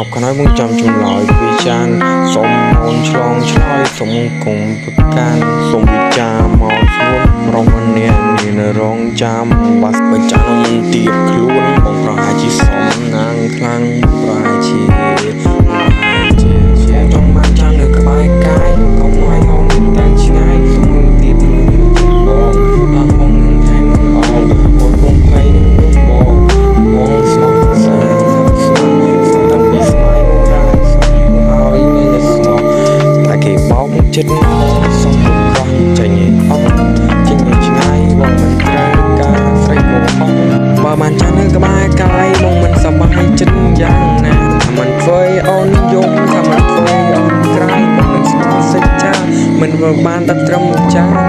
ប់ខណោយมึงจำจุ่มลอยวิจารณ์สมมนฉลองឆ្លើយสมគងប្រការสมវិចារមកស្រួលរងម្នាក់នេះនៅរងចាំបាត់បញ្ចាំងមិនទៀបខ្លួនបងប្រហែលជាសំណាងខ្លាំងប្រហែលជាចង់បានចាំនៅក្បែរកាយកុំឲ្យហងតែឆ្ងាយសុំទៀតបងអត់បងនឹងថែមបងអូនគង់ភ័យនឹងបងបងស្មោះស្ម័គ្រស្មោះតាំងពីស្ម័យមកដល់ហើយមានតែស្មោះតែគេបោកមកចិត្តសុំពុកខំចេញឲ្យអស់ចេញឲ្យឆ្ងាយបងមិនត្រូវការស្រីក៏អស់បើបានចាំនៅក្បែរកាយបងមិនសប្បាយចិត្តយ៉ាងណាថាមិនធ្វើឲ្យអូនយំថាមិនធ្វើឲ្យអូនក្រៃបងនឹងស្គាល់សេចក្ដីមិនបានតែត្រឹមចា